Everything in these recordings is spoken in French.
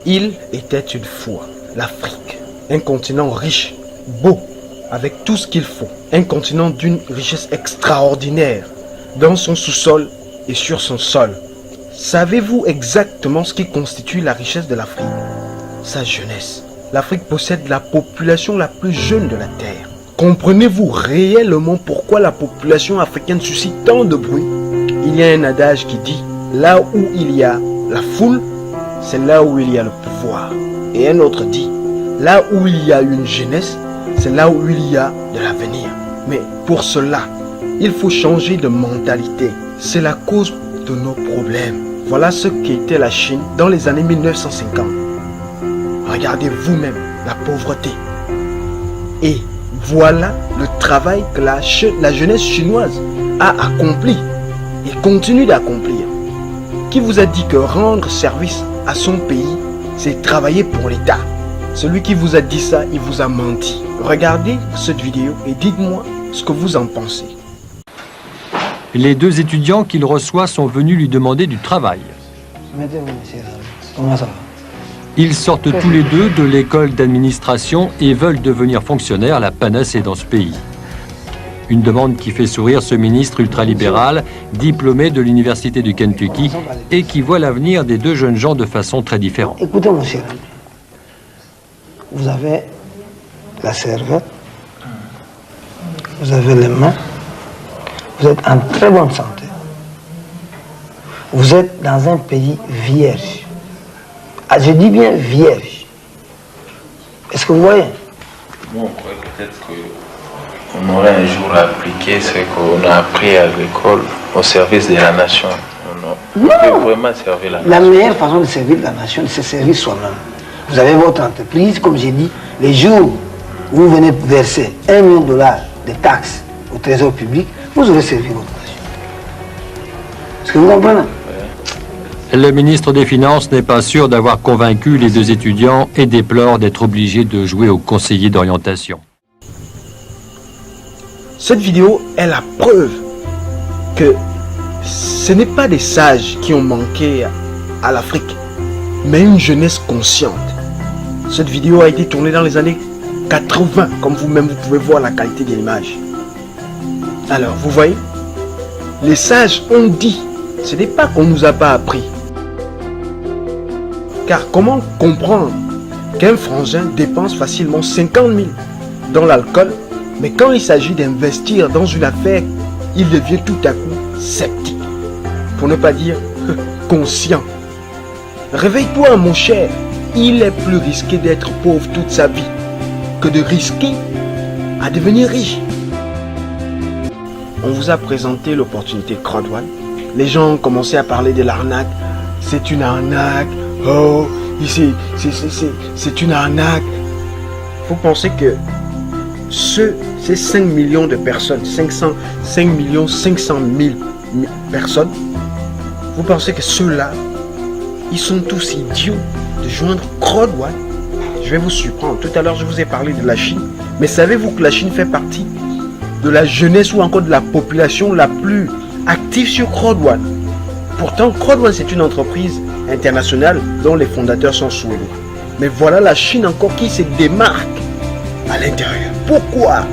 Il était une fois l'Afrique, un continent riche, beau, avec tout ce qu'il faut. Un continent d'une richesse extraordinaire, dans son sous-sol et sur son sol. Savez-vous exactement ce qui constitue la richesse de l'Afrique? Sa jeunesse. L'Afrique possède la population la plus jeune de la Terre. Comprenez-vous réellement pourquoi la population africaine suscite tant de bruit? Il y a un adage qui dit, là où il y a la foule, c'est là où il y a le pouvoir. Et un autre dit, là où il y a une jeunesse, c'est là où il y a de l'avenir. Mais pour cela, il faut changer de mentalité. C'est la cause de nos problèmes. Voilà ce qu'était la Chine dans les années 1950. Regardez vous-même la pauvreté. Et voilà le travail que la jeunesse chinoise a accompli et continue d'accomplir. Qui vous a dit que rendre service à son pays, c'est travailler pour l'État? Celui qui vous a dit ça, il vous a menti. Regardez cette vidéo et dites-moi ce que vous en pensez. Les deux étudiants qu'il reçoit sont venus lui demander du travail. Ils sortent tous les deux de l'école d'administration et veulent devenir fonctionnaires, la panacée dans ce pays. Une demande qui fait sourire ce ministre ultralibéral, diplômé de l'université du Kentucky et qui voit l'avenir des deux jeunes gens de façon très différente. Écoutez, monsieur, vous avez la cervelle, vous avez les mains, vous êtes en très bonne santé. Vous êtes dans un pays vierge. Ah, je dis bien vierge. Est-ce que vous voyez? Bon, peut-être qu'on aurait un jour à appliquer ce qu'on a appris à l'école au service de la nation. On peut vraiment servir la nation. La meilleure façon de servir la nation, c'est servir soi-même. Vous avez votre entreprise, comme j'ai dit, les jours où vous venez verser $1 million de taxes au trésor public, vous aurez servi votre nation. Est-ce que vous comprenez? Le ministre des Finances n'est pas sûr d'avoir convaincu les deux étudiants et déplore d'être obligé de jouer au conseiller d'orientation. Cette vidéo est la preuve que ce n'est pas des sages qui ont manqué à l'Afrique, mais une jeunesse consciente. Cette vidéo a été tournée dans les années 80, comme vous-même vous pouvez voir la qualité de l'image. Alors, vous voyez, les sages ont dit, ce n'est pas qu'on ne nous a pas appris. Car comment comprendre qu'un frangin dépense facilement 50 000 dans l'alcool, mais quand il s'agit d'investir dans une affaire, il devient tout à coup sceptique, pour ne pas dire conscient. Réveille-toi mon cher, il est plus risqué d'être pauvre toute sa vie que de risquer à devenir riche. On vous a présenté l'opportunité Crowd1. Les gens ont commencé à parler de l'arnaque. C'est une arnaque. Oh, c'est une arnaque. Vous pensez que ces 5 millions de personnes, 500 000 personnes, vous pensez que ceux-là, ils sont tous idiots de joindre Crowd1? Je vais vous surprendre. Tout à l'heure, je vous ai parlé de la Chine. Mais savez-vous que la Chine fait partie de la jeunesse ou encore de la population la plus active sur Crowd1? Pourtant, Crowd1, c'est une entreprise internationale dont les fondateurs sont suédois. Mais voilà la Chine encore qui se démarque à l'intérieur. Pourquoi?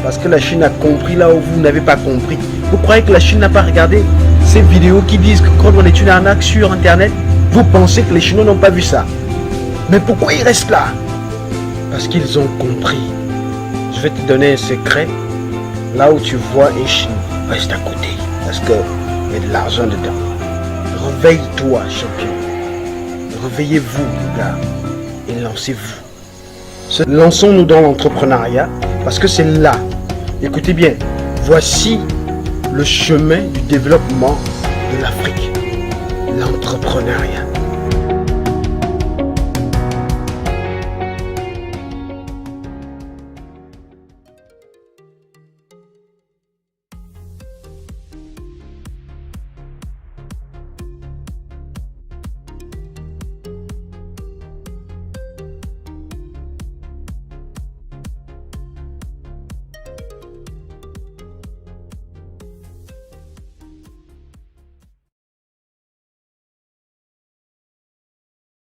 Parce que la Chine a compris là où vous n'avez pas compris. Vous croyez que la Chine n'a pas regardé ces vidéos qui disent que Crowd1 est une arnaque sur Internet? Vous pensez que les Chinois n'ont pas vu ça? Mais pourquoi ils restent là? Parce qu'ils ont compris. Je vais te donner un secret. Là où tu vois un Chinois, reste à côté. Parce qu'il y a de l'argent dedans. Réveille-toi, champion. Réveillez-vous, les gars. Et lancez-vous. Lançons-nous dans l'entrepreneuriat. Parce que c'est là. Écoutez bien. Voici le chemin du développement de l'Afrique. L'entrepreneuriat.